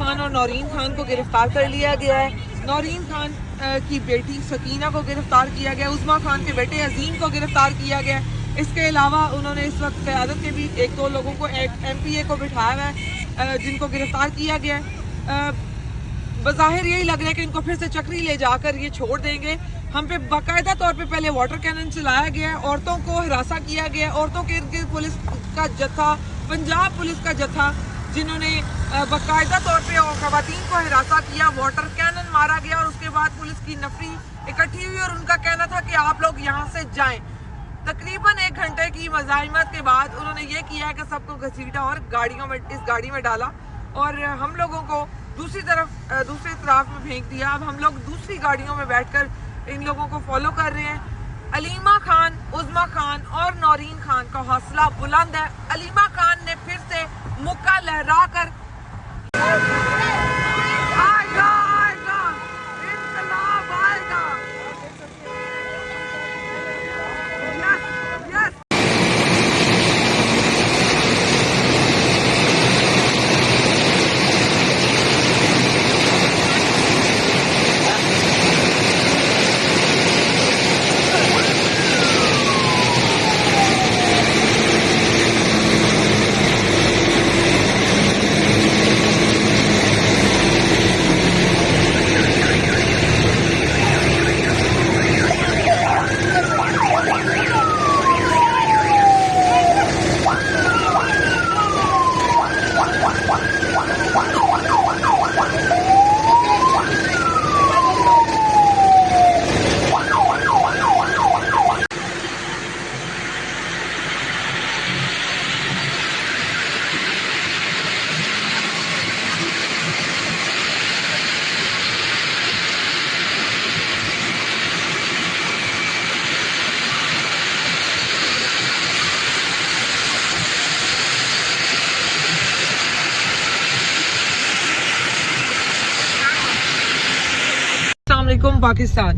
खान और नौरीन खान को गिरफ्तार कर लिया गया है। नौरीन खान की बेटी सकीना को गिरफ्तार किया गया, उस्मा खान के बेटे अजीम को गिरफ्तार किया गया। इसके अलावा उन्होंने इस वक्त क़यादत के भी एक दो लोगों को MPA को बिठाया है जिनको गिरफ्तार किया गया है। बज़ाहिर यही लग रहा है कि इनको फिर से चक्री ले जाकर ये छोड़ देंगे। हम पे बाकायदा तौर पे पहले वाटर कैनन चलाया गया है, औरतों को हरासा किया गया, औरतों के इर्द गिर्द पुलिस का जत्था, पंजाब पुलिस का जत्था जिन्होंने बाकायदा तौर पे ख़वातीन को हरासा किया, वाटर कैनन मारा गया और उसके बाद पुलिस की नफरी इकट्ठी हुई और उनका कहना था कि आप लोग यहाँ से जाएं। तकरीबन 1 घंटे की मज़ाहिमत के बाद उन्होंने ये किया कि सबको घसीटा और इस गाड़ी में डाला और हम लोगों को दूसरी तरफ में फेंक दिया। अब हम लोग दूसरी गाड़ियों में बैठकर इन लोगों को फॉलो कर रहे हैं। अलीमा खान, उज़मा खान और नौरीन खान का हौसला बुलंद है। अलीमा खान ने फिर से मुक्का लहरा कर आएगा इंकलाब आएगा। पाकिस्तान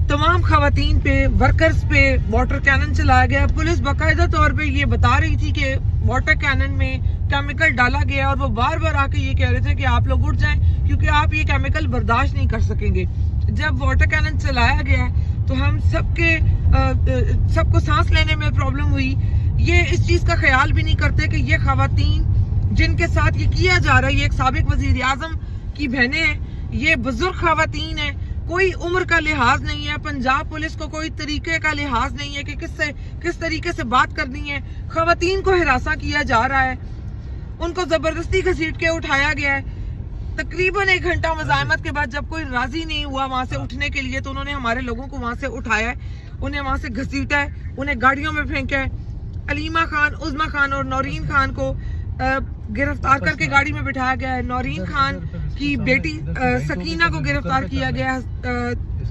तमाम खवातीन पे, वर्कर्स पे वाटर कैनन चलाया गया। पुलिस बाकायदा तौर पे ये बता रही थी कि वाटर कैनन में केमिकल डाला गया और वो बार बार आके ये कह रहे थे कि आप लोग उठ जाएं क्योंकि आप ये केमिकल बर्दाश्त नहीं कर सकेंगे। जब वाटर कैनन चलाया गया तो हम सबको सांस लेने में प्रॉब्लम हुई। ये इस चीज का ख्याल भी नहीं करते कि ये खवातीन जिनके साथ ये किया जा रहा है, ये एक साबिक वजीर आजम की बहनें हैं, ये बुजुर्ग खवातीन है, कोई उम्र का लिहाज नहीं है। पंजाब पुलिस को कोई तरीके का लिहाज नहीं है कि किस तरीके से बात करनी है। खवातीन को हिरासा किया जा रहा है, उनको जबरदस्ती घसीट के उठाया गया है। तकरीबन 1 घंटा मज़ाहमत के बाद जब कोई राजी नहीं हुआ वहां से उठने के लिए तो उन्होंने हमारे लोगों को वहां से उठाया है, उन्हें वहां से घसीटा है, उन्हें गाड़ियों में फेंका है। अलीमा खान, उज़मा खान और नौरीन खान को गिरफ्तार करके गाड़ी में बिठाया गया है। नौरीन खान की बेटी सकीना को गिरफ्तार किया गया है,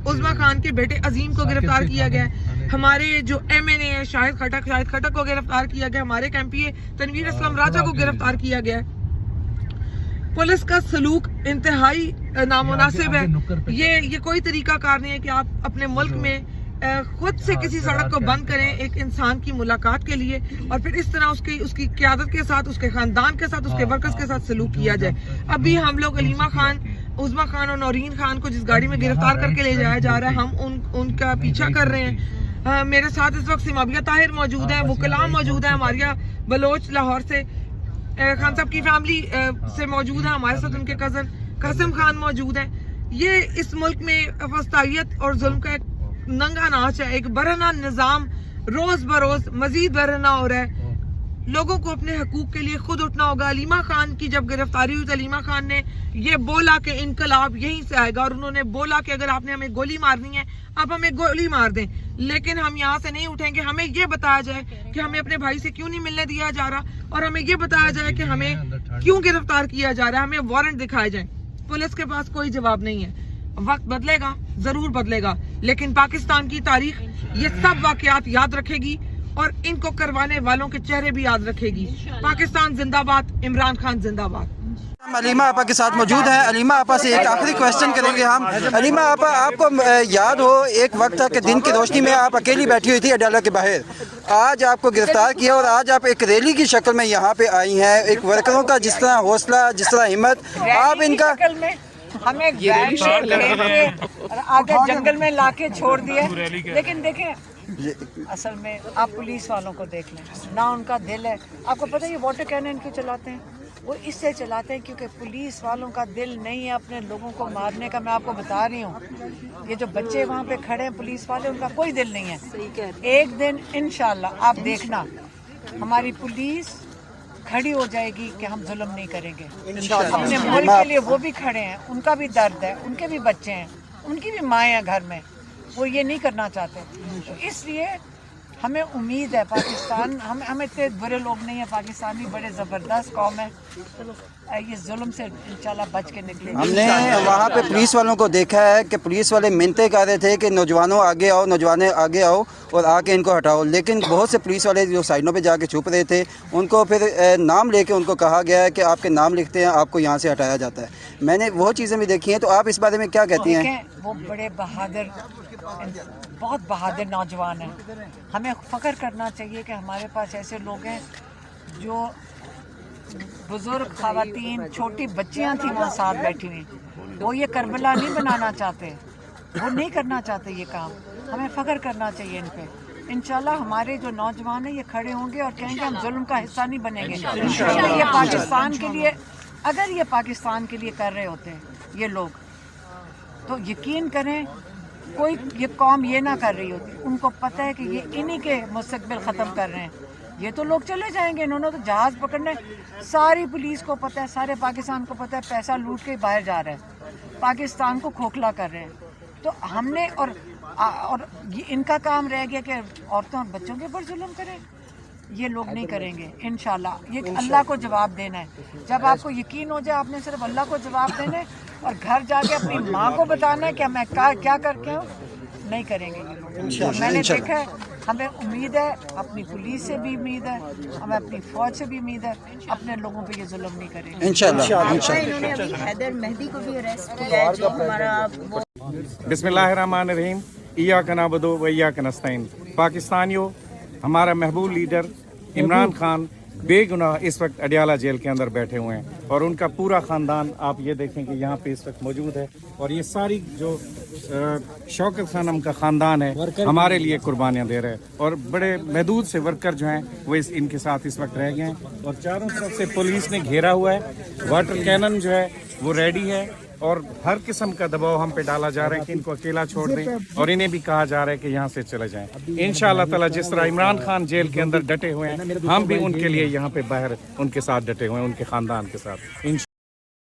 उज़मा खान के बेटे अजीम को गिरफ्तार किया गया है। हमारे जो MNA है शाहिद खटक को गिरफ्तार किया गया। हमारे MPA तनवीर असलम राजा को गिरफ्तार किया गया है। पुलिस का सलूक इंतहाई नामुनासिब है। ये कोई तरीका कार नहीं है कि आप अपने मुल्क में खुद से किसी सड़क को बंद करें एक इंसान की मुलाकात के लिए और फिर इस तरह उसकी क़यादत के साथ, उसके खानदान के साथ, उसके वर्कर्स के साथ सलूक किया जाए। अभी हम लोग अलीमा खान, उज़मा खान और नौरीन खान को जिस गाड़ी में गिरफ्तार करके ले जाया जा रहा है, हम उनका पीछा कर रहे हैं। मेरे साथ इस वक्त सिमाबिया ताहिर मौजूद है, वकलाम मौजूद है, मारिया बलोच लाहौर से, खान साहब की फैमिली से मौजूद है, हमारे साथ उनके कज़न कासिम खान मौजूद है। ये इस मुल्क में फस्तायत और जुल्म का एक नंगा नाच है, एक बरहना निज़ाम रोज बरोज मजीद बरहना हो रहा है। लोगों को अपने हकूक के लिए खुद उठना होगा। अलीमा खान की जब गिरफ्तारी हुई तो अलीमा खान ने ये बोला कि इनकलाब यहीं से आएगा और उन्होंने बोला कि अगर आपने हमें गोली मारनी है आप हमें गोली मार दें, लेकिन हम यहाँ से नहीं उठेंगे। हमें ये बताया जाए कि हमें अपने भाई से क्यों नहीं मिलने दिया जा रहा और हमें ये बताया जाए कि हमें क्यों गिरफ्तार किया जा रहा है, हमें वारंट दिखाए जाए। पुलिस के पास कोई जवाब नहीं है। वक्त बदलेगा, जरूर बदलेगा, लेकिन पाकिस्तान की तारीख ये सब वाकयात याद रखेगी और इनको करवाने वालों के चेहरे भी याद रखेगी। पाकिस्तान जिंदाबाद, इमरान खान जिंदाबाद। हम अलीमा आपा के साथ मौजूद हैं। अलीमा आपा से एक आखिरी क्वेश्चन करेंगे हम। अलीमा आपा, आपको याद हो एक वक्त था कि दिन की रोशनी में आप अकेली बैठी हुई थी अडाला के बाहर, آج آپ کو گرفتار کیا اور آج آپ ایک ریلی کی شکل میں یہاں پہ آئی ہیں. ایک ورکروں کا جس طرح حوصلہ، جس طرح ہمت، آپ ان کا ہمیں آگے جنگل میں لا کے چھوڑ دیا. لیکن دیکھیں اصل میں آپ پولیس والوں کو دیکھ لیں نہ، ان کا دل ہے. آپ کو پتہ ہے یہ واٹر کینن کیوں چلاتے ہیں؟ وہ اس سے چلاتے ہیں کیونکہ پولیس والوں کا دل نہیں ہے اپنے لوگوں کو مارنے کا. میں آپ کو بتا رہی ہوں، یہ جو بچے وہاں پہ کھڑے ہیں پولیس والے، ان کا کوئی دل نہیں ہے. ایک دن انشاءاللہ آپ دیکھنا ہماری پولیس کھڑی ہو جائے گی کہ ہم ظلم نہیں کریں گے. اپنے ملک کے لیے وہ بھی کھڑے ہیں، ان کا بھی درد ہے، ان کے بھی بچے ہیں، ان کی بھی مائیں ہیں گھر میں، وہ یہ نہیں کرنا چاہتے. تو اس لیے ہمیں امید ہے پاکستان، ہم اتنے برے لوگ نہیں ہیں. پاکستان بھی بڑے زبردست قوم ہے، یہ ظلم سے انشاءاللہ بچ کے نکلے. ہم نے وہاں پہ پولیس والوں کو دیکھا ہے کہ پولیس والے منتیں کر رہے تھے کہ نوجوانوں آگے آؤ، نوجوانیں آگے آؤ اور آ کے ان کو ہٹاؤ. لیکن بہت سے پولیس والے جو سائڈوں پہ جا کے چھپ رہے تھے، ان کو پھر نام لے کے ان کو کہا گیا ہے کہ آپ کے نام لکھتے ہیں، آپ کو یہاں سے ہٹایا جاتا ہے. میں نے وہ چیزیں بھی دیکھی ہیں. تو آپ اس بارے میں کیا کہتی ہیں؟ وہ بڑے بہادر، بہت بہادر نوجوان ہیں. ہمیں فخر کرنا چاہیے کہ ہمارے پاس ایسے لوگ ہیں جو بزرگ خواتین، چھوٹی بچیاں تھیں وہاں ساتھ بیٹھی ہوئی. وہ یہ کربلا نہیں بنانا چاہتے، وہ نہیں کرنا چاہتے یہ کام. ہمیں فخر کرنا چاہیے ان پہ. انشاءاللہ ہمارے جو نوجوان ہیں یہ کھڑے ہوں گے اور کہیں گے ہم ظلم کا حصہ نہیں بنیں گے. یہ پاکستان کے لیے، اگر یہ پاکستان کے لیے کر رہے ہوتے ہیں یہ لوگ، تو یقین کریں کوئی یہ قوم یہ نہ کر رہی ہوتی. ان کو پتہ ہے کہ یہ انہی کے مستقبل ختم کر رہے ہیں. یہ تو لوگ چلے جائیں گے، انہوں نے تو جہاز پکڑنے. ساری پولیس کو پتہ ہے، سارے پاکستان کو پتہ ہے پیسہ لوٹ کے باہر جا رہا ہے، پاکستان کو کھوکھلا کر رہے ہیں. تو ہم نے اور ان کا کام رہ گیا کہ عورتوں اور بچوں کے اوپر ظلم کریں. یہ لوگ نہیں کریں گے انشاءاللہ. یہ اللہ کو جواب دینا ہے. جب آپ کو یقین ہو جائے آپ نے صرف اللہ کو جواب دینا ہے اور گھر جا کے اپنی ماں کو بتانا ہے کہ میں کیا کر کے ہوں. نہیں کریں گے یہ لوگ. میں نے دیکھا ہے، ہمیں امید ہے، اپنی پولیس سے بھی امید ہے، ہمیں اپنی فوج سے بھی امید ہے، اپنے لوگوں پہ یہ ظلم نہیں کریں گے انشاءاللہ. انہوں نے ابھی حیدر مہدی کو بھی اریسٹ کیا ہے جو ہمارا بسم اللہ الرحمن الرحیم. ایاک نعبد و ایاک نستعین. پاکستانیوں، ہمارا محبوب لیڈر عمران خان بے گناہ اس وقت اڈیالہ جیل کے اندر بیٹھے ہوئے ہیں اور ان کا پورا خاندان آپ یہ دیکھیں کہ یہاں پہ اس وقت موجود ہے. اور یہ ساری جو شوکت خانم کا خاندان ہے ہمارے لیے قربانیاں دے رہے ہیں اور بڑے محدود سے ورکر جو ہیں وہ ان کے ساتھ اس وقت رہ گئے ہیں. اور چاروں طرف سے پولیس نے گھیرا ہوا ہے. واٹر کینن جو ہے وہ ریڈی ہے اور ہر قسم کا دباؤ ہم پہ ڈالا جا رہا ہے کہ ان کو اکیلا چھوڑ دیں اور انہیں بھی کہا جا رہا ہے کہ یہاں سے چلے جائیں. انشاءاللہ تعالی جس طرح عمران خان جیل کے اندر ڈٹے ہوئے ہیں، ہم بھی ان کے لیے یہاں پہ باہر ان کے ساتھ ڈٹے ہوئے ہیں، ان کے خاندان کے ساتھ.